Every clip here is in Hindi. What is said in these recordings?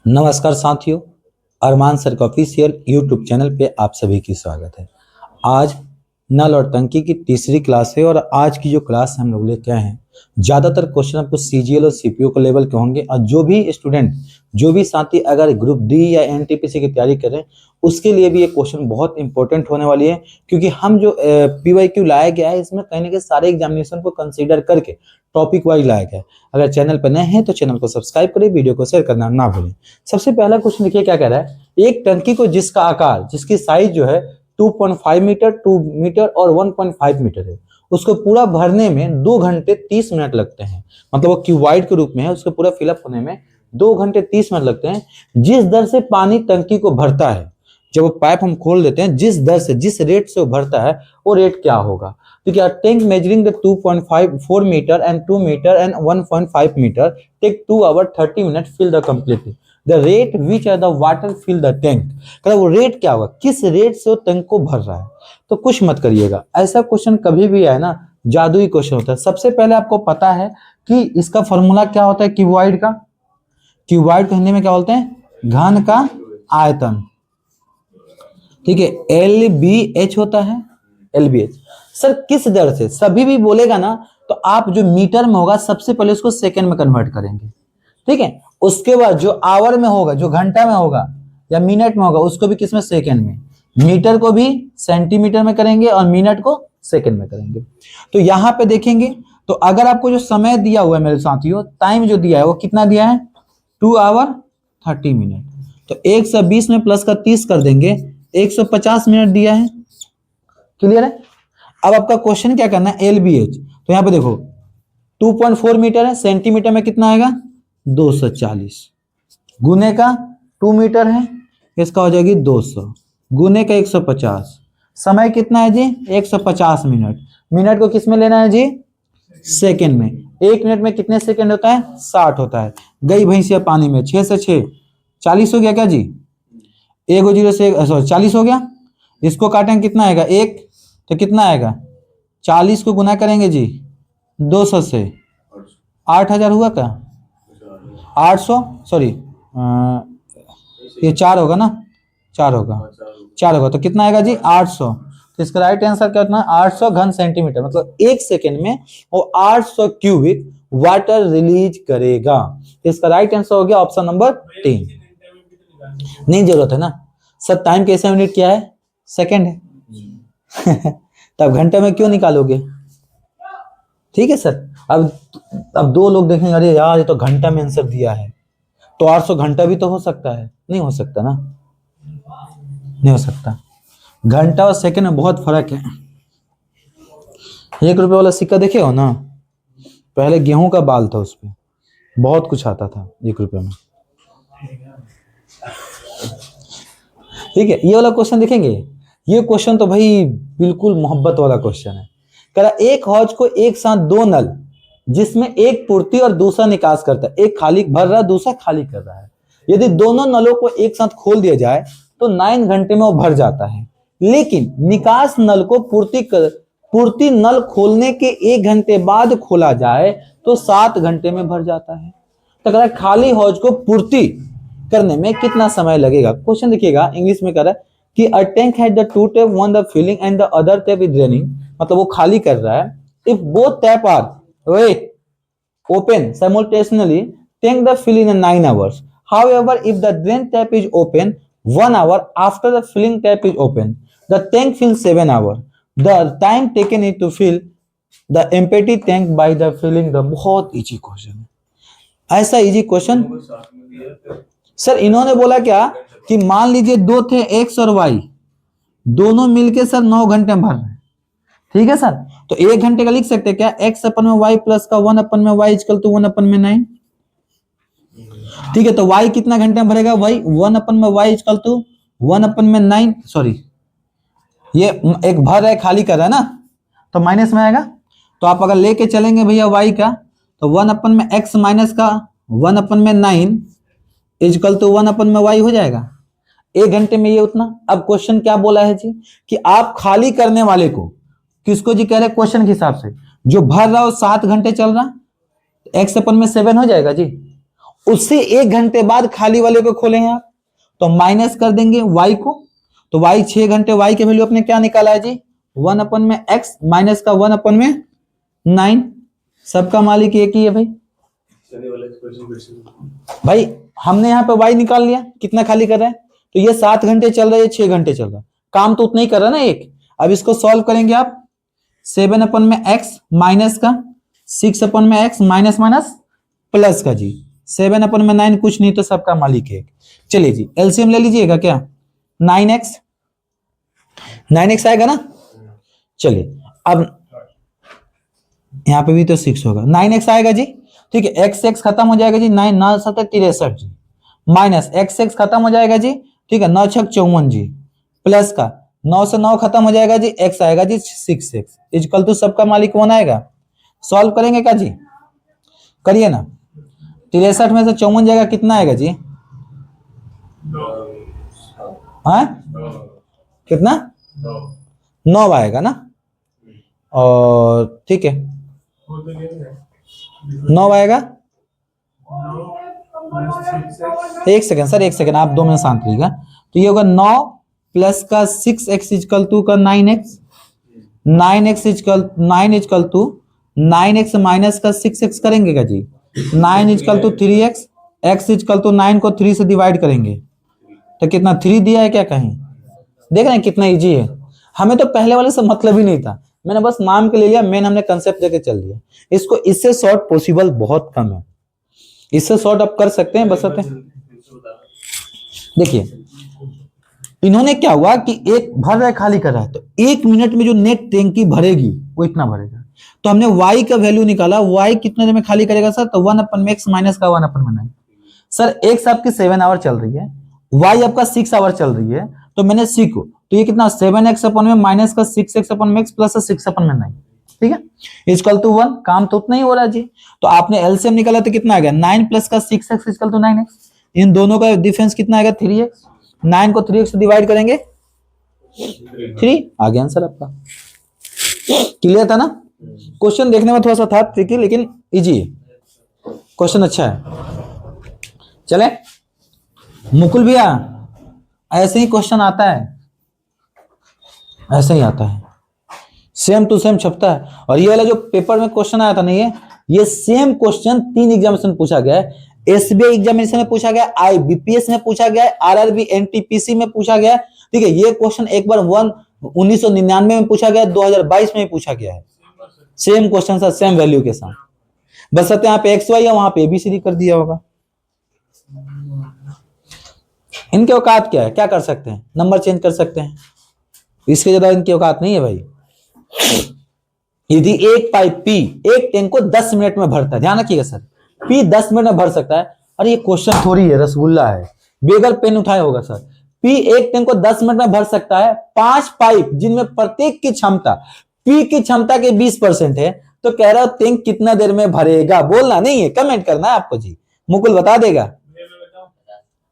नमस्कार साथियों, अरमान सर का ऑफिशियल यूट्यूब चैनल पे आप सभी की स्वागत है। आज नल और टंकी की तीसरी क्लास है और आज की जो क्लास हम लोग लेके आए हैं, ज़्यादातर क्वेश्चन आपको सीजीएल और सीपीओ के लेवल के होंगे। और जो भी स्टूडेंट, जो भी साथी अगर ग्रुप डी या एनटीपीसी की तैयारी करें, उसके लिए भी ये क्वेश्चन बहुत इंपॉर्टेंट होने वाली है, क्योंकि हम जो पीवाईक्यू लाया गया है, इसमें कहीं ना कहीं सारे एग्जामिनेशन को कंसीडर करके टॉपिक वाइज लाया गया है। अगर चैनल पर नए हैं तो चैनल को सब्सक्राइब करें, वीडियो को शेयर करना ना भूलें। सबसे पहला क्वेश्चन देखिए क्या कह रहा है। एक टंकी को जिसका आकार, जिसकी साइज जो है 2.5 मीटर, 2 मीटर और 1.5 मीटर है, उसको पूरा भरने में 2 घंटे 30 मिनट लगते हैं। मतलब वो क्यूबाइड के रूप में है, उसको पूरा फिलअप होने में 2 घंटे 30 मिनट लगते हैं। जिस दर से पानी टंकी को भरता है, जब वो पाइप हम खोल देते हैं, जिस दर से, जिस रेट से वो भरता है, वो रेट क्या होगा। तो क्या, tank measuring the 2.4 metre and 2 metre and 1.5 metre take 2 hour 30 minute fill the completely the rate which are the water fill the tank. मतलब वो रेट क्या होगा, किस रेट से वो टैंक को भर रहा है। तो कुछ मत करिएगा, ऐसा क्वेश्चन कभी भी आए ना, जादुई क्वेश्चन होता है। सबसे पहले आपको पता है कि इसका फॉर्मूला क्या होता है क्यूबॉइड का। क्यूबॉइड को हिंदी में क्या बोलते हैं, घन का आयतन। ठीक है, LBH होता है, LBH। सर किस दर से, सभी भी बोलेगा ना तो आप जो मीटर में होगा सबसे पहले उसको सेकंड में कन्वर्ट करेंगे। ठीक है, उसके बाद जो आवर में होगा, जो घंटा में होगा या मिनट में होगा, उसको भी किस में, सेकंड में। मीटर को भी सेंटीमीटर में करेंगे और मिनट को सेकंड में करेंगे। तो यहां पे देखेंगे तो अगर आपको जो समय दिया हुआ है मेरे साथियों, टाइम जो दिया है वो कितना दिया है, 2 आवर 30 मिनट। तो 120 में प्लस का 30 कर देंगे, 150 मिनट दिया है। क्लियर है। अब आपका क्वेश्चन क्या करना है, LBH। तो यहां पे देखो 2.4 मीटर है, सेंटीमीटर में कितना आएगा, 240 गुने का 2 मीटर है, इसका हो जाएगी 200 गुने का 150। समय कितना है जी, 150 मिनट। मिनट को किस में लेना है जी, सेकंड में। 1 मिनट में कितने सेकंड होता है, 60 होता है। गई भैंसिया पानी में, 6 से 6 40 हो गया क्या जी, 1 0 से 40 हो गया। इसको काटेंगे कितना आएगा, 1, तो कितना आएगा, 40 को गुना करेंगे जी 200 से, 8000 हुआ क्या, 800, सॉरी ये 4 होगा ना, 4 होगा, 4 होगा, तो कितना आएगा जी 800। तो इसका राइट आंसर क्या होता है, 800 घन सेंटीमीटर। मतलब 1 सेकेंड में वो 800 क्यूबिक वाटर रिलीज करेगा। इसका राइट आंसर हो गया ऑप्शन नंबर 3। नहीं जरूरत है ना सर, टाइम कैसे यूनिट क्या है, सेकेंड है। तब घंटे में क्यों निकालोगे। ठीक है सर। अब 2 लोग देखेंगे, अरे यार ये तो घंटा में आंसर दिया है, तो 800 घंटा भी तो हो सकता है। नहीं हो सकता ना, नहीं हो सकता। घंटा और सेकंड में बहुत फर्क है। 1 रुपए वाला सिक्का देखे हो ना, पहले गेहूं का बाल था, उस पर बहुत कुछ आता था 1 रुपए में। ठीक है, ये वाला क्वेश्चन देखेंगे। ये क्वेश्चन तो भाई बिल्कुल मोहब्बत वाला क्वेश्चन है। कह रहा एक हौज को एक साथ 2 नल, जिसमें एक पूर्ति और दूसरा निकास करता है, एक खाली भर रहा है, दूसरा खाली कर रहा है। यदि दोनों नलों को एक साथ खोल दिया जाए तो 9 घंटे में वो भर जाता है। लेकिन निकास नल को पूर्ति नल खोलने के 1 घंटे बाद खोला जाए तो 7 घंटे में भर जाता है। तो कह रहा है खाली हौज को पूर्ति करने में कितना समय लगेगा। क्वेश्चन देखिएगा, इंग्लिश में कह रहा है कि a tank had the 2 tap, one the filling and the other tap is draining. मतलब वो खाली कर रहा है। If both tap are open simultaneously, tank the fill in 9 hours. However, if the drain tap is open 1 hour after the filling tap is open, the tank fills 7 hours. The time taken is to fill the empty tank by the filling the। बहुत इजी क्वेश्चन है। ऐसा इजी क्वेश्चन सर इन्होंने बोला क्या कि मान लीजिए 2 थे, एक्स और वाई, दोनों मिलके सर 9 घंटे में भर रहे हैं। ठीक है सर, तो 1 घंटे का लिख सकते हैं क्या, एक्स अपन में वाई प्लस का 1 अपन में वाई इक्वल टू 1 अपन में 9। ठीक है, तो y कितना घंटे में भरेगा, y 1 अपन में y इक्वल टू 1 अपन में 9, सॉरी ये एक भर है, खाली कर रहा है ना, तो माइनस में आएगा। तो आप अगर लेके चलेंगे भैया y का, तो 1 अपन में x माइनस का 1 अपन में 9 इक्वल टू 1 अपन में y हो जाएगा। 1 घंटे में ये उतना। अब क्वेश्चन क्या बोला है जी कि आप खाली करने वाले को किसको जी कह रहे क्वेश्चन के हिसाब से, जो भर रहा हो 7 घंटे चल रहा, x अपन में 7 हो जाएगा जी। उससे 1 घंटे बाद खाली वाले को खोलेंगे आप, तो माइनस कर देंगे y को, तो y 6 घंटे, y की वैल्यू अपने क्या निकाला है जी 1 अपन में x माइनस का 1 अपन में 9। सबका मालिक एक ही है भाई। भाई हमने यहाँ पे y निकाल लिया, कितना खाली कर रहा है, तो ये 7 घंटे चल रहा है, ये 6 घंटे चल रहा है, काम तो उतना ही कर रहा है ना एक। अब इसको सॉल्व करेंगे आप, 7 अपन में x माइनस का 6 अपन में x माइनस माइनस प्लस का जी 7 अपन में 9, कुछ नहीं तो सबका मालिक है। चलिए जी एलसीएम ले लीजिएगा क्या, 9x आएगा ना। चलिए अब यहाँ पे भी तो 6 होगा, 9x आएगा जी, ठीक है। x खत्म हो जाएगा जी, 9 9 7 63 जी, माइनस x खत्म हो जाएगा जी, ठीक है, 9 6 54 जी, प्लस का 9 से 9 खत्म हो जाएगा जी, x आएगा जी 6x इक्वल टू सबका मालिक कौन आएगा। सॉल्व करेंगे क्या जी, करिए ना। 63 में से 54 जाएगा, कितना आएगा जी, हाँ कितना 9 आएगा ना, और ठीक है 9 आएगा। एक सेकंड सर, एक सेकंड, आप 2 मिनट शांत रहिएगा। तो ये होगा 9 प्लस का 6x इक्वल टू का 9x, 9x equal 9 equal to 9x minus का 6x करेंगे क्या जी, 9 equal to 3x, x equal to 9 को 3 से डिवाइड करेंगे तो कितना 3 दिया है क्या, कहीं देख रहे हैं कितना इजी है। हमें तो पहले वाले से मतलब ही नहीं था, मैंने बस नाम के ले लिया, मेन हमने कंसेप्ट देके चल दिया। इसको इससे शॉर्ट पॉसिबल बहुत कम है, इससे शॉर्ट आप कर सकते हैं बस। देखिए इन्होंने क्या हुआ कि एक भर रहा है खाली कर रहा है, तो 1 मिनट में जो नेट टैंकी भरेगी वो इतना भरेगा। तो हमने y का वैल्यू निकाला, y कितने देर में खाली करेगा सर, तो 1 अपन में x माइनस का 1 अपन में 9। सर x आपकी 7 आवर चल रही है, y आपका 6 आवर चल रही है, तो मैंने c को, तो ये कितना 7x अपन में माइनस का 6x अपन में x प्लस 6 अपन में 9, ठीक है, इक्वल टू 1। काम तो उतना ही हो रहा है जी। तो आपने एलसीएम निकाला तो कितना आ गया, 9 प्लस का 6x इक्वल टू 9x, इन दोनों का डिफरेंस कितना आएगा 3x, 9 को 3x से डिवाइड करेंगे 3, आ गया आंसर आपका। क्लियर था ना। क्वेश्चन देखने में थोड़ा सा था ट्रिकी, लेकिन इजी है, क्वेश्चन अच्छा है। चले मुकुल भैया, ऐसे ही क्वेश्चन आता है, ऐसे ही आता है, सेम टू सेम छपता है। और ये वाला जो पेपर में क्वेश्चन आया था नहीं, ये सेम क्वेश्चन 3 एग्जामिनेशन में पूछा गया है, एसबीआई एग्जामिनेशन में पूछा गया, आईबीपीएस में पूछा गया, आरआरबी एनटीपीसी में पूछा गया, ठीक है। ये क्वेश्चन एक बार 1999 में पूछा गया, 2022 में पूछा गया है, सेम क्वेश्चन सा सेम वैल्यू के साथ, बस यहाँ पे एक्स वाई है, वहां पे एबीसीडी कर दिया होगा। इनके औकात क्या है, क्या कर सकते हैं, नंबर चेंज कर सकते हैं, इसके ज्यादा इनकी औकात नहीं है भाई। यदि एक पाइप पी एक टैंक को 10 मिनट में भरता है, ध्यान रखिएगा सर, पी 10 मिनट में भर सकता है। अरे ये क्वेश्चन थोड़ी है, रसगुल्ला है, बेगर पेन उठाए होगा सर। पी एक टैंक को 10 मिनट में भर सकता है, 5 पाइप जिनमें प्रत्येक की क्षमता पी की क्षमता के 20% है, तो कह रहा हूं टैंक कितना देर में भरेगा, बोलना नहीं है, कमेंट करना है आपको जी। मुकुल बता देगा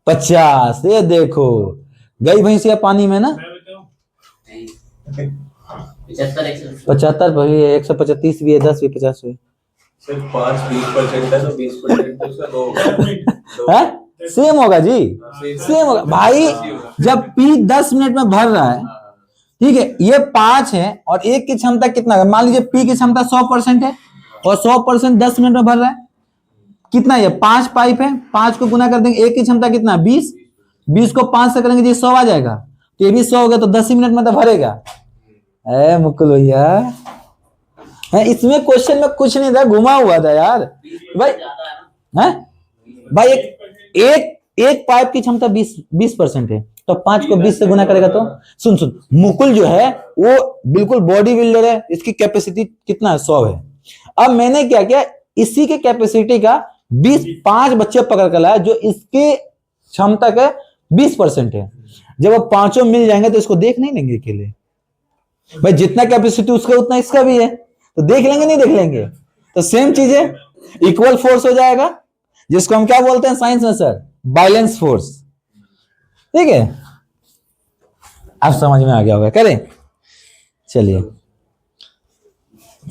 50। ये देखो गई भैंसिया पानी में ना, 75 भाई, 135 भी है, 10 भी 50 भी, सिर्फ 5-20% है, तो 20% तो उसका 2 होगा, सेम होगा जी, सेम होगा भाई। जब पी 10 मिनट में भर रहा है, ठीक है, ये 5 है और एक की क्षमता कितना है, मान लीजिए पी की क्षमता 100% है और 100% 10 मिनट में भर रहा है, कितना है, 5 पाइप है, 5 को गुना कर देंगे, एक की क्षमता कितना 20, 20 को 5 से करेंगे जी 100 आ जाएगा, तो ये भी 100 हो गया, तो 10 ही मिनट में तो भरेगा। मुकुल भैया इसमें क्वेश्चन में कुछ नहीं था, घुमा हुआ था यार भाई, है भाई, एक पाइप की क्षमता 20% है, तो 5 को 20 से गुना करेगा तो सुन मुकुल जो है वो बिल्कुल बॉडी बिल्डर है, इसकी कैपेसिटी कितना है 100 है। अब मैंने क्या किया, इसी के कैपेसिटी का 5 बच्चे पकड़ कर लाया जो इसके क्षमता का 20% है। जब अब 5 मिल जाएंगे तो इसको देख नहीं लेंगे अकेले भाई, जितना कैपेसिटी उसका उतना इसका भी है, तो देख लेंगे नहीं देख लेंगे, तो सेम चीज है, इक्वल फोर्स हो जाएगा, जिसको हम क्या बोलते हैं साइंस में सर, बैलेंस फोर्स, ठीक है। अब समझ में आ गया होगा, करें चलिए।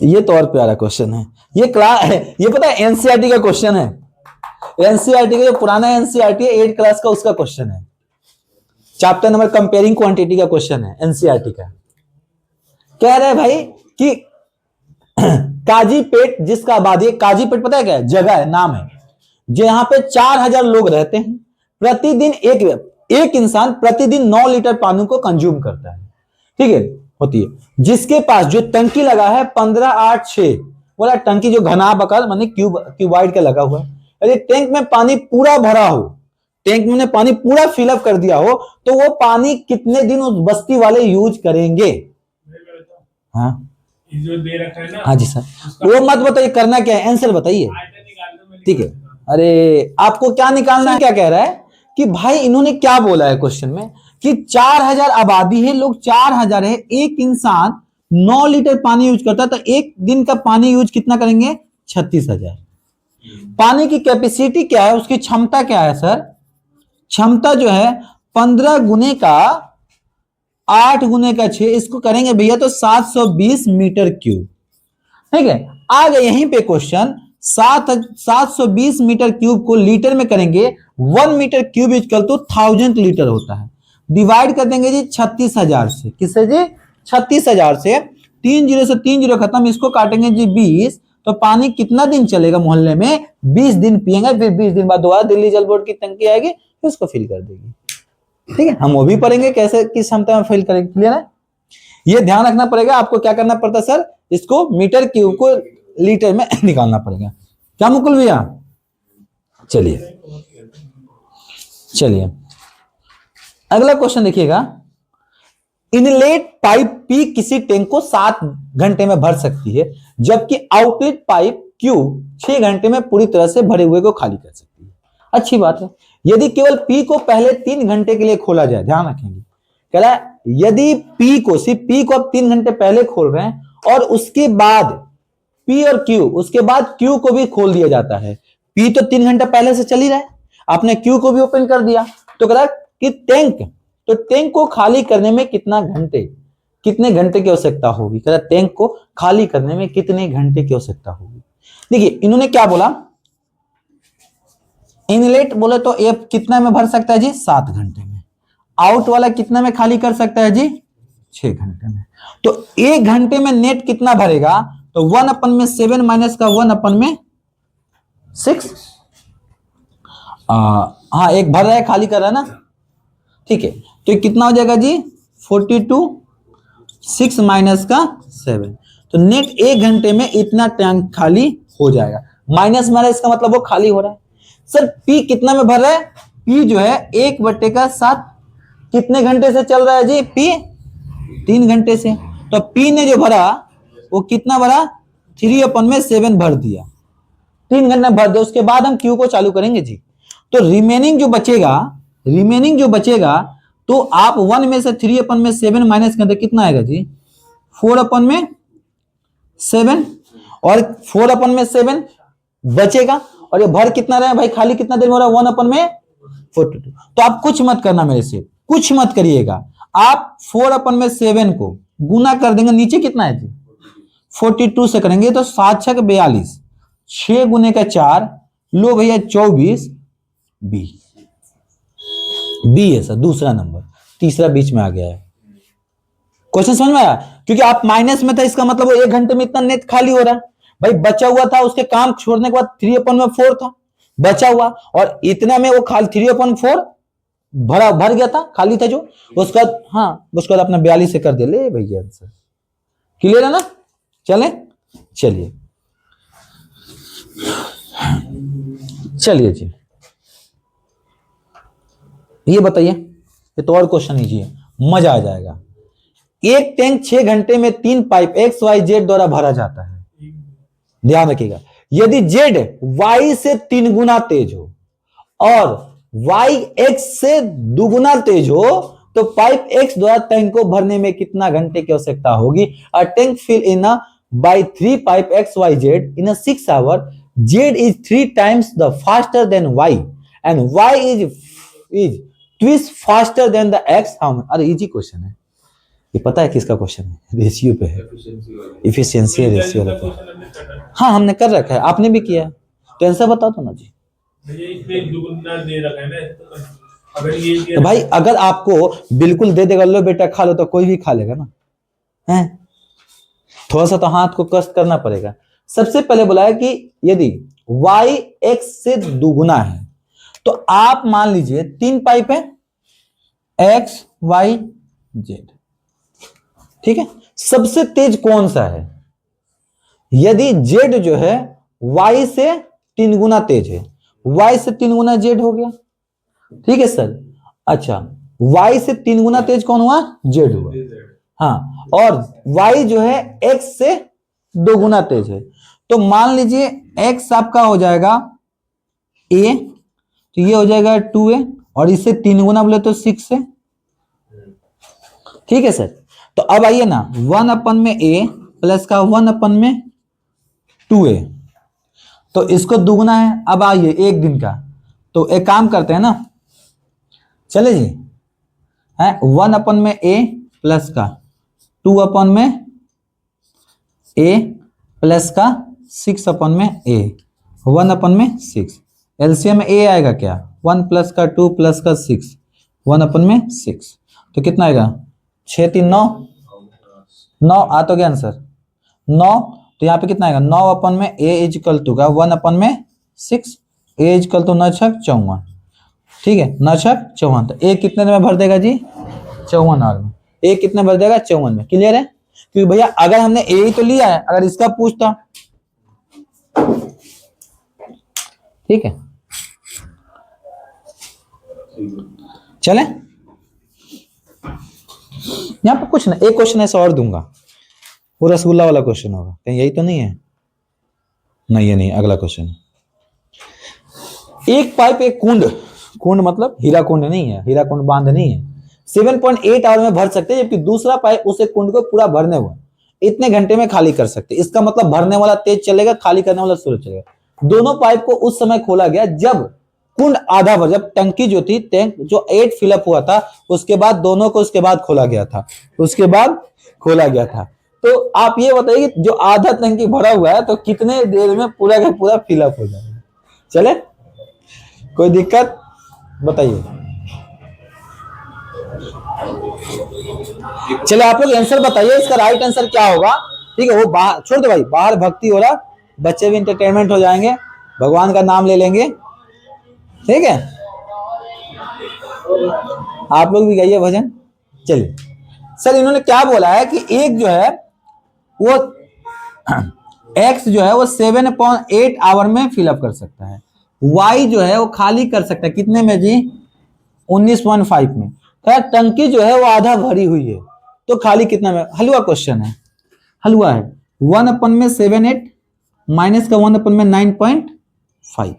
ये तो और प्यारा क्वेश्चन है। ये क्लास है, ये पता है एनसीईआरटी का क्वेश्चन है। एनसीईआरटी का जो पुराना एनसीईआरटी है 8 क्लास का, उसका क्वेश्चन है। चैप्टर नंबर कंपेयरिंग क्वांटिटी का क्वेश्चन है एनसीईआरटी का। कह रहे हैं भाई कि काजीपेट, जिसका आबादी, काजीपेट पता है क्या है? जगह है, नाम है, जहां पे 4000 लोग रहते हैं। प्रतिदिन एक इंसान प्रतिदिन 9 लीटर पानी को कंज्यूम करता है, ठीक है, होती है। जिसके पास जो टंकी लगा है 1586, बोला टंकी जो घना बकर माने क्यूबाइड का लगा हुआ है। यदि टैंक में पानी पूरा भरा हो, टैंक में पानी पूरा फिलअप कर दिया हो, तो वो पानी कितने दिन उस बस्ती वाले यूज करेंगे? हाँ जो दे रखा है ना, हाँ जी सर, वो मत बताइए, करना क्या है, आंसर बताइए, ठीक है। अरे आपको क्या निकालना है? क्या कह रहा है कि भाई इन्होंने क्या बोला है क्वेश्चन में कि 4000 आबादी है, लोग 4000 है, एक इंसान 9 लीटर पानी यूज करता है, तो एक दिन का पानी यूज कितना करेंगे? 36,000। पानी की कैपेसिटी क्या है, उसकी क्षमता क्या है सर? क्षमता जो है 15 गुने का 8 गुने का 6, इसको करेंगे भैया तो 720 मीटर क्यूब, ठीक है। आ गया यहीं पे क्वेश्चन, 720 मीटर क्यूब को लीटर में करेंगे, 1 metre cube equal to 1000 litre होता है। डिवाइड कर देंगे जी 36,000 से, किससे जी? 36,000 से। 3 जीरो से 3 जीरो खत्म, इसको काटेंगे जी 20, तो पानी कितना दिन चलेगा मोहल्ले में? 20 दिन पिएंगे, फिर 20 दिन बाद दोबारा दिल्ली जल बोर्ड की टंकी आएगी, फिर उसको फिल कर देगी, ठीक है। हम वो भी पढ़ेंगे कैसे किस क्षमता में फिल करेंगे, क्लियर है? ये ध्यान रखना पड़ेगा आपको। क्या करना पड़ता है सर? इसको मीटर क्यूब को लीटर में निकालना पड़ेगा। क्या मुकुल भैया? चलिए चलिए अगला क्वेश्चन देखिएगा। इनलेट पाइप पी किसी टैंक को 7 घंटे में भर सकती है, जबकि आउटलेट पाइप क्यू 6 घंटे में पूरी तरह से भरे हुए को खाली कर सकती है। अच्छी बात है। यदि केवल पी को पहले 3 घंटे के लिए खोला जाए, ध्यान रखेंगे, कह रहा है यदि पी को, सिर्फ पी को आप 3 घंटे पहले खोल रहे हैं और उसके बाद पी और क्यू, उसके बाद क्यू को भी खोल दिया जाता है। पी तो 3 घंटे पहले से चल ही रहा है, आपने क्यू को भी ओपन कर दिया, तो कह रहा है कि टैंक को खाली करने में कितने घंटे की आवश्यकता होगी? कह रहा है टैंक को खाली करने में कितने घंटे की आवश्यकता होगी। देखिए इन्होंने क्या बोला, इनलेट बोले तो ये कितना में भर सकता है जी? 7 घंटे में। आउट वाला कितना में खाली कर सकता है जी? 6 घंटे में। तो 1 घंटे में नेट कितना भरेगा? तो 1/7 माइनस का 1/6, हाँ एक भर रहा है, खाली कर रहा है ना, ठीक है। तो कितना हो जाएगा जी? 42, 6 माइनस का 7, तो नेट 1 घंटे में इतना टैंक खाली हो जाएगा। माइनस माइनस इसका मतलब वो खाली हो रहा है। सर पी कितना में भर रहा है? पी जो है 1/7 कितने घंटे से चल रहा है जी? पी 3 घंटे से। तो पी ने जो भरा वो कितना भरा? 3/7 भर दिया, 3 घंटे भर दिया। उसके बाद हम क्यू को चालू करेंगे जी। तो रिमेनिंग जो बचेगा तो आप 1 में से 3/7 माइनस करते कितना आएगा जी? 4/7, और 4/7 बचेगा। और ये भर कितना रहा है भाई? खाली कितना देर में हो रहा है? 1/42। तो आप कुछ मत करना मेरे से, कुछ मत करिएगा, आप 4/7 को गुना कर देंगे, नीचे कितना है जी? 42 से करेंगे तो 7 6 42, 6 गुने का 4, लो भैया 24, बी है सर दूसरा नंबर, तीसरा बीच में आ गया है। क्वेश्चन समझ में आया? क्योंकि आप माइनस में था, इसका मतलब वो 1 घंटे में इतना नेट खाली हो रहा है भाई। बचा हुआ था उसके काम छोड़ने के बाद 3/4 था बचा हुआ, और इतना में वो खाली 3/4 भर गया था, खाली था जो। उसका हाँ, उसके बाद अपना 42 से कर दे ले भैया आंसर। क्लियर है ना? चलिए जी, ये बताइए, ये तो और क्वेश्चन लीजिए, मजा आ जाएगा। एक टैंक 6 घंटे में 3 पाइप XYZ द्वारा भरा जाता है। ध्यान रखिएगा, यदि Z Y से 3 गुना तेज हो और Y X से 2 गुना तेज हो, तो पाइप X द्वारा टैंक को भरने में कितना घंटे की आवश्यकता होगी? A tank fill in by 3 pipe XYZ in a 6 hour, Z is 3 times the faster than Y and Y is twice faster than the X. how many? अरे इजी क्वेश्चन है, ये पता है किसका क्वेश्चन है? रेशियो पे है, एफिशिएंसी वाला इफिशियंसी रेशियो इसका रहता है। क्वेश्चन हमने कर रखा है। हाँ हमने कर रखा है, आपने भी किया है, तो आंसर बता दो ना जी। भैया इसमें दुगुना दे रखा है ना, तो अगर ये तो भाई अगर आपको बिल्कुल दे देगा, लो बेटा खा लो, तो कोई भी खा लेगा ना, है? थोड़ा सा तो हाथ को कष्ट करना पड़ेगा। सबसे पहले बोला है कि यदि y x से दुगुना है, तो आप मान लीजिए 3 पाइप है, x y z, ठीक है। सबसे तेज कौन सा है? यदि z जो है y से 3 गुना तेज है, y से 3 गुना z हो गया, ठीक है सर। अच्छा, y से 3 गुना तेज कौन हुआ? z हुआ। हाँ, और y जो है x से 2 गुना तेज है, तो मान लीजिए x आपका हो जाएगा a, तो ये हो जाएगा 2a, और इससे 3 गुना बोले तो 6 है, ठीक है सर। तो अब आइए ना, 1 में a प्लस का 1 में 2a, तो इसको दुगुना है। अब आइए एक दिन का, तो एक काम करते हैं ना, चले जी, है 1 में a प्लस का 2 में a प्लस का 6 में a, 1 में 6, एलसीएम में a आएगा क्या? 1 प्लस का 2 प्लस का 6, 1 में 6, तो कितना आएगा? 6 3 9, 9 आ तो गया आंसर 9। तो यहाँ पे कितना आएगा? 9 में a इजकल टू का 1 में 6, a इजकल टू 9 6 54, ठीक है, 9 6 54। तो a कितने में भर देगा जी? 54 आवर में। a कितने भर देगा? 54 में। क्लियर है? क्योंकि भैया अगर हमने a ही तो लिया है, अगर इसका पूछता, ठीक है, चले। यहाँ पे कुछ ना, एक क्वेश्चन ऐसा और दूंगा, वो रसगुल्ला वाला क्वेश्चन होगा, कहीं यही तो नहीं है? नहीं, ये नहीं, अगला क्वेश्चन। एक पाइप, एक कुंड, कुंड मतलब हीरा कुंड नहीं है, हीरा कुंड बांध नहीं है, 7.8 आवर में भर सकते हैं, जबकि दूसरा पाइप उसे कुंड को पूरा भरने हुआ इतने घंटे में खाली कर सकते। इसका मतलब भरने वाला तेज चलेगा, खाली करने वाला स्लो चलेगा। दोनों पाइप को उस समय खोला गया जब कुंड आधा भर, जब टंकी जो थी, टैंक जो 8 फिलअप हुआ था, उसके बाद दोनों को उसके बाद खोला गया था, उसके बाद खोला गया था। तो आप ये बताइए कि जो आधा टंकी भरा हुआ है, तो कितने देर में पूरा का पूरा फिलअप हो जाएगा? चले, कोई दिक्कत बताइए। चले आप लोग आंसर बताइए, इसका राइट आंसर क्या होगा? ठीक है, वो बाहर छोड़ दो भाई, बाहर भक्ति हो रहा, बच्चे भी इंटरटेनमेंट हो जाएंगे, भगवान का नाम ले लेंगे, ठीक है। आप लोग भी गाइए भजन। चलिए सर, इन्होंने क्या बोला है कि एक जो है वो x जो है वो 7.8 आवर में फिलअप कर सकता है, y जो है वो खाली कर सकता है कितने में जी? 19.5 में। खैर टंकी जो है वो आधा भरी हुई है, तो खाली कितना में? हलवा क्वेश्चन है, हलवा है। 1 में 7.8 माइनस का 1 में 9.5,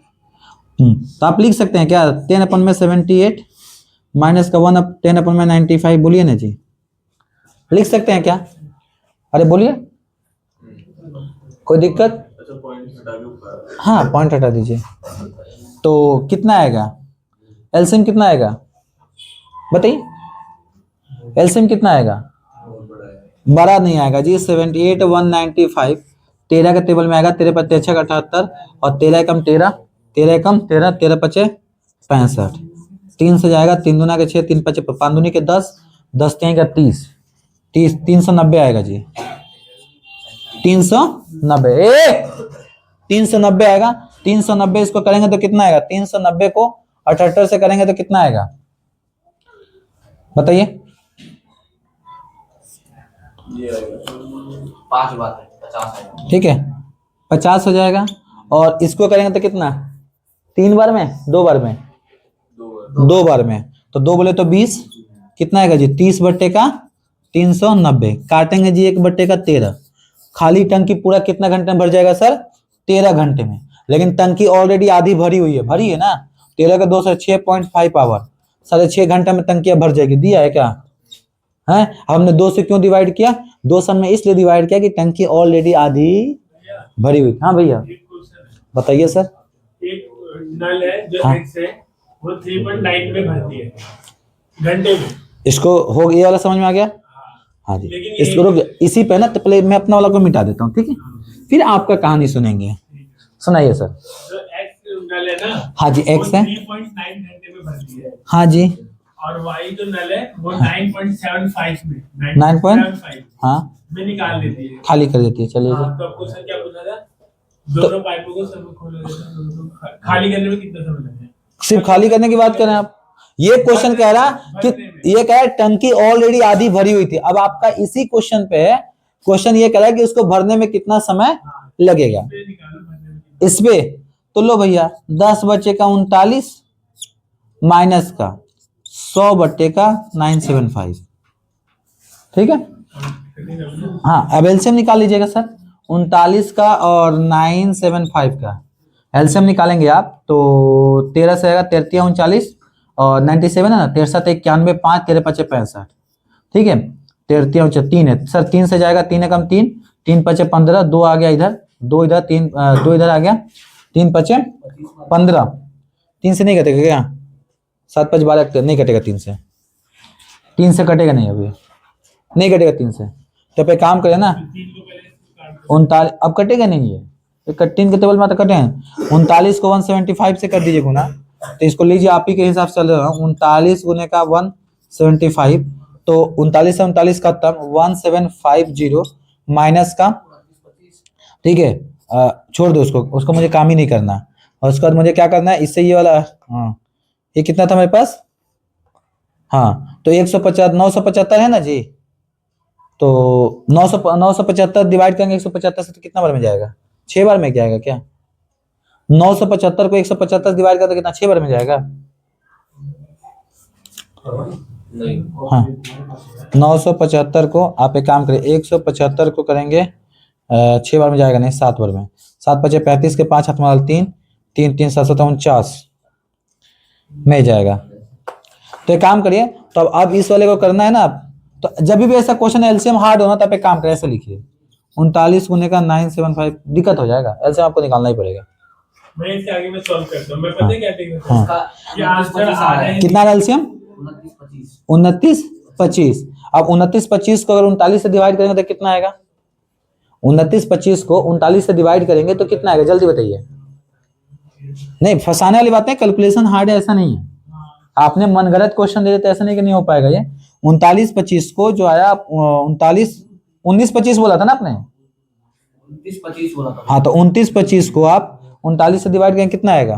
तो आप लिख सकते हैं क्या? 10 में 78 माइनस का 10 में 95, बोलिए ना जी, लिख सकते हैं क्या? अरे बोलिए, कोई दिक्कत? अच्छा, पॉइंट हटा के ऊपर। हाँ पॉइंट हटा दीजिए। तो कितना आएगा? एलसीएम कितना आएगा बताइए? एलसीएम कितना आएगा? बहुत बड़ा है। बड़ा नहीं आएगा जी, 78 195 13 के टेबल में आएगा, 13 पत्ते 6 78, और 13 एकम 13, 13 एकम 13, 13 पचे 65, 3 से जाएगा, 3 दूना के 6, 3 पचे 5 दूनी के 10, 10 तीन का 30, 390 आएगा जी, 390 390 आएगा। 390 इसको करेंगे तो कितना आएगा? 390 को 78 से करेंगे तो कितना आएगा बताइए? ये आएगा 5 बात है 50 है। ठीक है, 50 हो जाएगा। और इसको करेंगे तो कितना? 3 बार में, 2 बार में? 2 बार में, तो 2 बोले तो 20, कितना आएगा जी? 30 बट्टे का 390, काटेंगे जी 1 बट्टे का 13। खाली टंकी पूरा कितना घंटे में भर जाएगा सर? 13 घंटे में। लेकिन टंकी ऑलरेडी आधी भरी हुई है, भरी है ना, 13 का 2 से 6.5 आवर, 6.5 घंटे में टंकियां भर जाएगी। दिया है क्या है? हमने 2 से क्यों डिवाइड किया? 2 सन में इसलिए डिवाइड किया कि टंकी ऑलरेडी आधी भरी हुई। हाँ भैया एक क्वेश्चन है, बताइए सर। एक नल है जो हाँ। एक्स है, वो 3.9 में भरती है घंटे में। इसको हो, ये वाला समझ में आ गया? हाँ जी, लेकिन इसको रुक इसी पे ना, तो पहले मैं अपना वाला को मिटा देता हूँ, ठीक है, फिर आपका कहानी सुनेंगे। सुनाइए सर। जो एक्स नल है ना, हाँ जी, वो एक्स है, 3.9 घंटे में भरती है, हाँ जी, और वाई जो नल है वो हाँ। 9.75 में 9.75 हाँ में निकाल लेती है। खाली कर देती है। चलिए हाँ, जी। तो आपको सर क्या पूछा था? दोनों पाइपों को सब खोल देना, दोनों खाली करने में कितना समय लगेगा? सिर्फ खाली करने की बात करें आप, ये क्वेश्चन कह रहा कि ये कह रहा है टंकी ऑलरेडी आधी भरी हुई थी। अब आपका इसी क्वेश्चन पे क्वेश्चन ये कह रहा है कि उसको भरने में कितना समय लगेगा। इसमें निकालो भरने में कितना। इस पे तो लो भैया 10 बच्चे का 39 माइनस का 100 बट्टे का 975, ठीक है। हाँ, अब एलसीएम निकाल लीजिएगा सर, 39 का और 975 का एलसीएम निकालेंगे आप तो 13 से आएगा, 13 39 और 97 है ना, 13 91 5 13 5 65, ठीक है। 13 3 है सर, 3 से जाएगा, 3 कम 3 3 5 15, 2 आ गया इधर, 2 इधर, 3 2 इधर आ गया, 3 5 15, 3 से नहीं कटेगा क्या? 7 5 12 नहीं कटेगा, 3 से कटेगा नहीं, अभी नहीं कटेगा 3 से। तो पे काम करें ना, 39 अब कटेगा नहीं, ये 3 के टेबल में तो कटे हैं। 39 को 175 से कर दीजिए गुना, तो इसको लीजिए आप ही के हिसाब से चल रहा हूँ, 39 गुने का 175, तो 39 से 39 का तब 1750 माइनस का, ठीक है, छोड़ दो उसको, उसको मुझे काम ही नहीं करना। और उसके बाद मुझे क्या करना है, इससे ये वाला, हाँ ये कितना था मेरे पास, हाँ तो 150 975 है ना जी, तो 975 डिवाइड करेंगे 175 से तो कितना बार में जाएगा, 6 बार में जाएगा क्या? 975 को 175 डिवाइड करते कितना, 6 बार में जाएगा? नहीं। हाँ, 975 को आप एक काम करें, 175 को करेंगे 6 बार में जाएगा नहीं, 7 बार में, 7 5 35 के 5 हाथ मार 3 3 3 7 7 49 में जाएगा। तो एक काम करिए, तो अब इस वाले को करना है ना आप, तो जब भी ऐसा क्वेश्चन एलसीएम हार्ड होना तब एक काम करें, ऐसे लिखिए 39 गुने का 975, दिक्कत हो जाएगा, एलसीएम आपको निकालना ही पड़ेगा। मैं इसके आगे में सॉल्व करता हूँ, मैं पता है क्या टेक्निक है? हाँ। ये आंसर आ रहा है कितना एलसीएम? 29 25। अब 29 25 को अगर 39 से डिवाइड करेंगे तो कितना आएगा? 29 25 को 39 से डिवाइड करेंगे तो कितना आएगा, जल्दी बताइए। नहीं, फंसाने वाली बात है, कैलकुलेशन हार्ड है ऐसा नहीं है, आपने मनगढ़ंत क्वेश्चन दे देते, ऐसा नहीं कि नहीं हो पाएगा ये। 39 25 को जो आया 39 19 25 बोला था ना आपने, 29 25 बोला था। हाँ तो 29 25 को आप 39 से डिवाइड करेंगे कितना आएगा,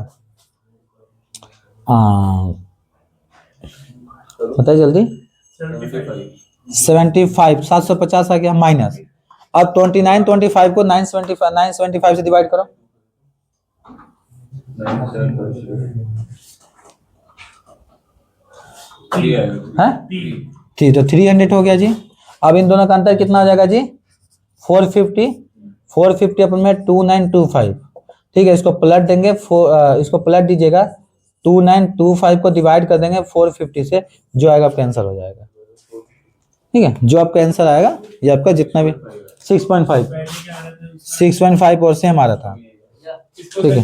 बताइए जल्दी। 75 750 आ गया माइनस। अब 29 25 को 975 से डिवाइड करो, है ठीक, तो 300 हो गया जी। अब इन दोनों का अंतर कितना हो जाएगा जी, 450 अपन में 2925, ठीक है। इसको पलट देंगे, इसको पलट दीजिएगा, 2925 को डिवाइड कर देंगे 450 से, जो आएगा आपका आंसर हो जाएगा, ठीक है। जो आपका आंसर आएगा ये आपका जितना भी 6.5 और से हमारा था, ठीक है।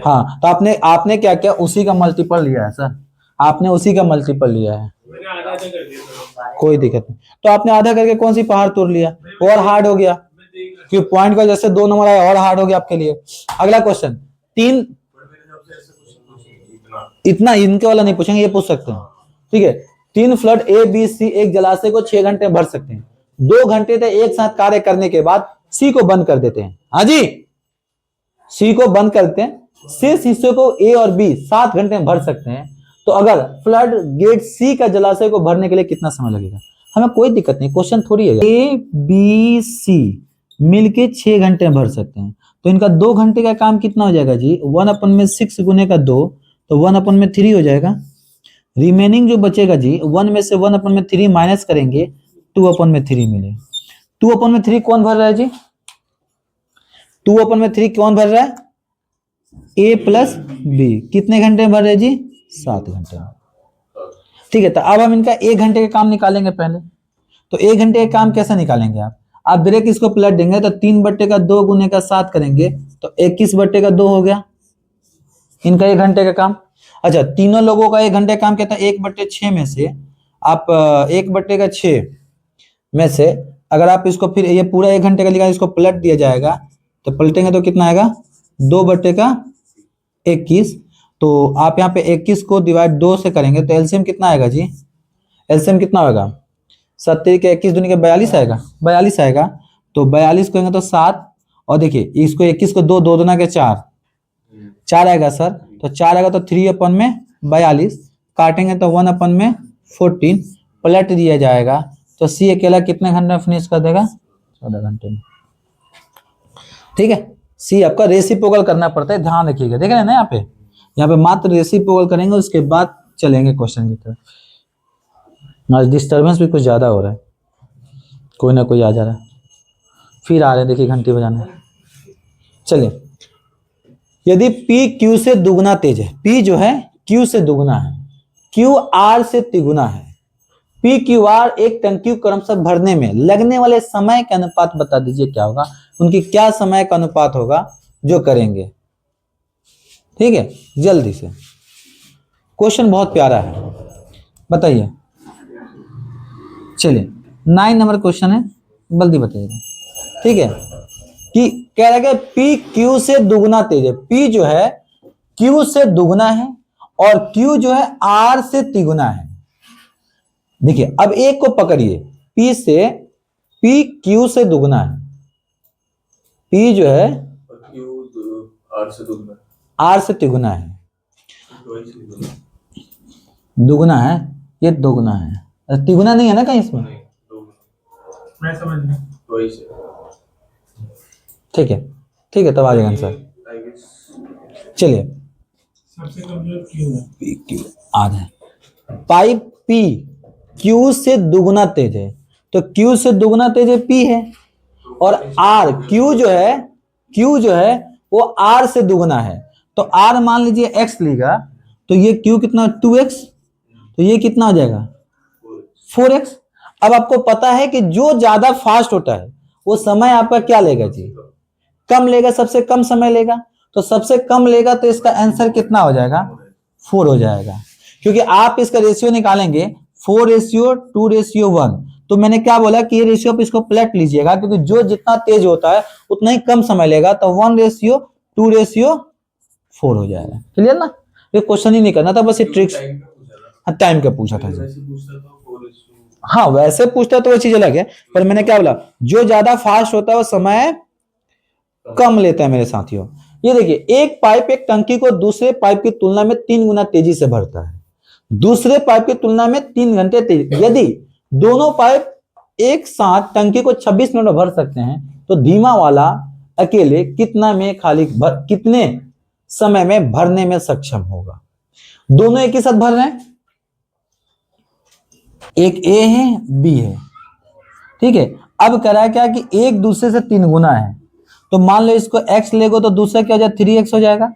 हाँ, तो आपने क्या किया, उसी का मल्टीपल लिया है सर, आपने उसी का मल्टीपल लिया है, मैंने आधा आधा कर दिया था। कोई दिक्कत नहीं। तो आपने आधा करके कौन सी पहाड़ तोड़ लिया, और हार्ड हो गया, क्योंकि पॉइंट का जैसे 2 नंबर आया और हार्ड हो गया आपके लिए। अगला क्वेश्चन 3, इतना इनके वाला नहीं पूछेंगे, ये पूछ सकते हैं, ठीक है। 3 फ्लड ए बी सी एक जलाशय को 6 घंटे भर सकते हैं, 2 घंटे तक एक साथ कार्य करने के बाद सी को बंद कर देते हैं। हाँ जी, सी को बंद करते हैं, शेष हिस्से को ए और बी 7 घंटे में भर सकते हैं। तो अगर फ्लड गेट सी का जलाशय को भरने के लिए कितना समय लगेगा? हमें कोई दिक्कत नहीं, क्वेश्चन थोड़ी है, ए बी सी मिलके 6 घंटे में भर सकते हैं, तो इनका 2 घंटे का काम कितना हो जाएगा जी, 1/6 गुने का 2, तो 1/3 हो जाएगा। रिमेनिंग जो बचेगा जी, 1 में से 1/3 माइनस करेंगे, 2/3 मिले। 2/3 कौन भर रहा है जी, 2/3 कौन भर रहा है, ए प्लस बी, कितने घंटे में भर रहे हैं जी, 7 घंटे में, ठीक है। तो अब हम इनका 1 घंटे का काम निकालेंगे पहले। तो 1 घंटे का काम कैसे निकालेंगे आप ब्रेक इसको पलट देंगे, तो 3/2 गुने का 7 करेंगे तो 21/2 हो गया इनका 1 घंटे का काम। अच्छा, तीनों लोगों का 1 घंटे का काम कहता है 1/6 में से आप 1/6 में से अगर आप इसको फिर ये पूरा 1 घंटे का लिखा है, इसको पलट दिया जाएगा तो पलटेंगे तो कितना आएगा 2/21। तो आप यहाँ पे 21 को डिवाइड 2 से करेंगे तो एलसीएम कितना आएगा जी? एलसीएम कितना होगा? 70 के 21 दूनी के 42 आएगा, 42 आएगा। तो 42 करेंगे तो 7, और देखिए इसको 21 को 2, 2 दूना के 4 आएगा सर। तो 4 आएगा तो 3/42, काटेंगे तो 1/14 पलट दिया जाएगा। तो सी अकेला कितने घंटे में फिनिश कर देगा? 14 घंटे में। ठीक है, सी आपका रेसिप्रोकल करना पड़ता है, ध्यान रखिएगा। देख रहे हैं ना यहाँ पे मात्र रेसिप्रोकल करेंगे, उसके बाद चलेंगे क्वेश्चन की तरफ। आज डिस्टर्बेंस भी कुछ ज्यादा हो रहा है, कोई ना कोई आ जा रहा है, फिर आ रहे हैं, देखिए घंटी बजाना। चलिए, यदि P Q से दुगना तेज है, P जो है Q से दुगना है, Q R से तिगुना है, P Q R एक टंकी को क्रमशः भरने में लगने वाले समय का अनुपात बता दीजिए क्या होगा। उनकी क्या समय का अनुपात होगा जो करेंगे। ठीक है, जल्दी से, क्वेश्चन बहुत प्यारा है, बताइए। चलिए 9 नंबर क्वेश्चन है, जल्दी बताइएगा। ठीक है, कि कह रहा है कि P Q से दुगना तेज है। P जो है Q से दुगना है और Q जो है R से तिगुना है। देखिए अब एक को पकड़िए, P Q से दुगना है, P जो है R से दुगना, R से तिगुना है, दुगना है, ये दुगना है, तिगुना नहीं है ना कहीं इसमें। मैं समझ गया। वही से ठीक है, ठीक है, तब आ जाएगा आंसर। चलिए सबसे कमजोर क्यों है? P Q R है, पाइप P Q से दुगना तेज है, तो Q से दुगना तेज है P है, और R Q जो है वो R से दुगना है। तो R मान लीजिए X लेगा, तो ये Q कितना 2X, तो ये कितना हो जाएगा 4X। अब आपको पता है कि जो ज्यादा फास्ट होता है वो समय आपका क्या लेगा जी? कम लेगा, सबसे कम समय लेगा। तो सबसे कम लेगा तो इसका आंसर कितना हो जाएगा? 4 हो जाएगा, क्योंकि आप इसका रेशियो निकालेंगे 4:2:1। तो मैंने क्या बोला कि ये रेशियो आप इसको पलट लीजिएगा, क्योंकि जो जितना तेज होता है उतना ही कम समय लेगा। तो 1:2:4 हो जाएगा। क्लियर ना? ये क्वेश्चन ही नहीं करना था, बस ये ट्रिक्स टाइम का पूछा था जी। हाँ वैसे पूछता तो वो चीज अलग है, पर मैंने क्या बोला, जो ज्यादा फास्ट होता है वो समय कम लेता है मेरे साथियों। ये देखिए, एक पाइप एक टंकी को दूसरे पाइप की तुलना में 3 गुना तेजी से भरता है, दूसरे पाइप की तुलना में 3 घंटे तेज। यदि दोनों पाइप एक साथ टंकी को 26 मिनट में भर सकते हैं, तो धीमा वाला अकेले कितने समय में भरने में सक्षम होगा? दोनों एक ही साथ भर रहे हैं, एक A है B है, ठीक है। अब कह रहा है क्या कि एक दूसरे से 3 गुना है, तो मान लो इसको X लेगो तो दूसरा क्या हो जाएगा 3X हो जाएगा।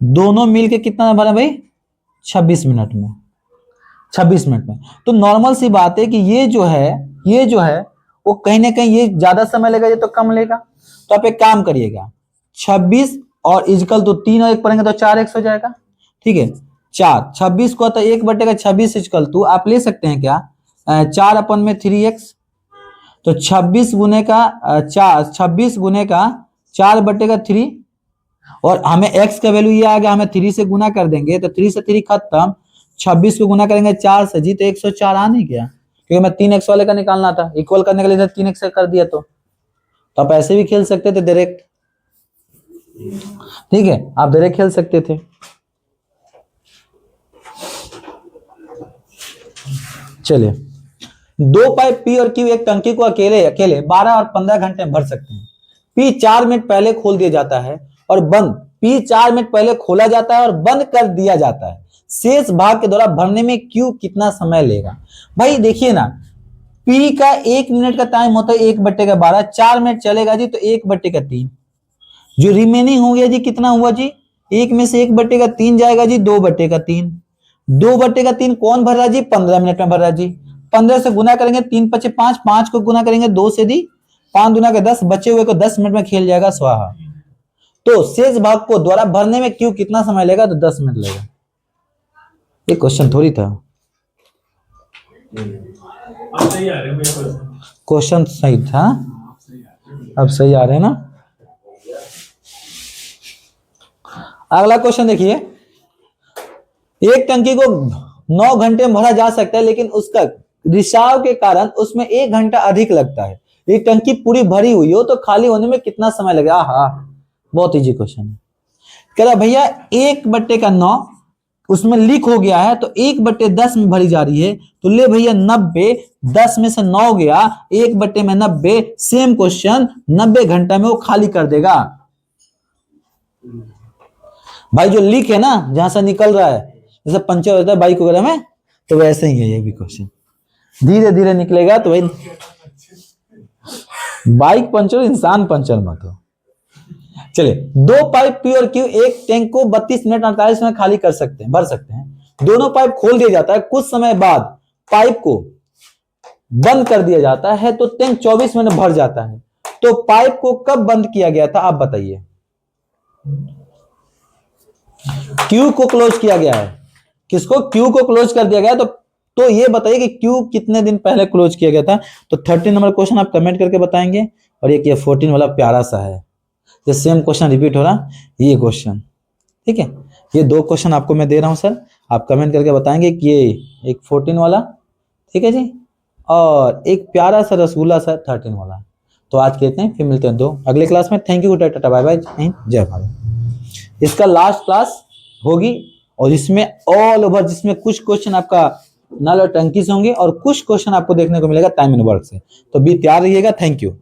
दोनों मिलके कितना भरा भाई? 26 मिनट में, 26 मिनट में। तो नॉर्मल सी बात है कि ये जो है वो कहीं ना कहीं ये ज्यादा समय लेगा, ये तो कम लेगा। तो आप एक काम करिएगा, 26 और इजकल तो 3 और 1 पढ़ेंगे तो 4X हो जाएगा। ठीक है, 4 26 को तो 1/26 इजकल टू आप ले सकते हैं क्या 4/3X। तो 26 गुने का 4/3, और हमें x का वैल्यू ये आ गया, हमें 3 से गुना कर देंगे तो 3 से 3 खत्म, 26 को गुना करेंगे 4 से जी, तो 104 आ नहीं गया, क्योंकि मैं 3x वाले का निकालना था, इक्वल करने के लिए 3x से कर दिया। तो आप ऐसे भी खेल सकते थे डायरेक्ट, ठीक है, आप डायरेक्ट खेल सकते थे। चलिए, 2 पाइप P और Q एक टंकी को अकेले 12 और 15 घंटे में भर सकते हैं। P 4 मिनट पहले खोल दिया जाता है और बंद, P 4 मिनट पहले खोला जाता है और बंद कर दिया जाता है। शेष भाग के द्वारा भरने में Q कितना समय लेगा? भाई देखिए ना, P का 1 मिनट का टाइम होता है 1/12, 4 मिनट चलेगा जी तो 1/3, जो रिमेनिंग हो गया जी कितना हुआ जी? 1 में से 1/3 जाएगा जी 2/3, 2/3 कौन भर रहा है जी? 15 मिनट में भर रहा है जी। 15 से गुना करेंगे 3 × 5 = 5 को गुना करेंगे 2 से दी 5 दूना के 10, बचे हुए को 10 मिनट में खेल जाएगा स्वाहा। तो शेष भाग को द्वारा भरने में Q कितना समय लेगा? तो 10 मिनट लेगा। ये क्वेश्चन थोड़ी था। अब सही आ रहे हैं मेरे क्वेश्चन। क्वेश्चन सही था, अब सही आ रहे हैं ना। अगला क्वेश्चन देखिए, एक टंकी को 9 घंटे में भरा जा सकता है, लेकिन उसका रिसाव के कारण उसमें 1 घंटा अधिक लगता है। एक टंकी पूरी भरी हुई हो तो खाली होने में कितना समय लगेगा? हाँ, बहुत इजी क्वेश्चन है। कह रहा भैया 1/9 उसमें लीक हो गया है, तो 1/10 में भरी जा रही है, तो ले भैया 90, 10 में से 9 गया, 1/90, सेम क्वेश्चन 90 घंटा में वो खाली कर देगा। भाई जो लीक है ना, जहां से निकल रहा है, जैसे पंचर होता है बाइक वगैरह में, तो वैसे ही है ये भी क्वेश्चन, धीरे धीरे निकलेगा। तो भाई बाइक पंचर, इंसान पंचर मत हो। चलिए, 2 पाइप पी और क्यू एक टैंक को 32 मिनट 48 मिनट खाली कर सकते हैं, भर सकते हैं। दोनों पाइप खोल दिया जाता है, कुछ समय बाद पाइप को बंद कर दिया जाता है, तो टैंक 24 मिनट भर जाता है। तो पाइप को कब बंद किया गया था, आप बताइए। क्यू को क्लोज किया गया है, किसको? क्यू को क्लोज कर दिया गया। तो ये बताइए कि क्यू कितने दिन पहले क्लोज किया गया था। तो 13 नंबर क्वेश्चन आप कमेंट करके बताएंगे। और एक ये 14 वाला प्यारा सा है, ये सेम क्वेश्चन रिपीट हो रहा, ये क्वेश्चन, ठीक है। ये 2 क्वेश्चन आपको मैं दे रहा हूं सर, आप कमेंट करके बताएंगे कि ये एक 14 वाला, ठीक है जी, और एक प्यारा सा रसगुल्ला सा 13 वाला। तो आज के इतने, फिर मिलते हैं 2 अगले क्लास में। Thank you, tata bye bye, जय भारत। इसका लास्ट क्लास होगी और इसमें ऑल ओवर, जिसमें कुछ क्वेश्चन आपका नल और टंकी से होंगे और कुछ क्वेश्चन आपको देखने को मिलेगा टाइम एंड वर्क से। तो भी तैयार रहिएगा। Thank you.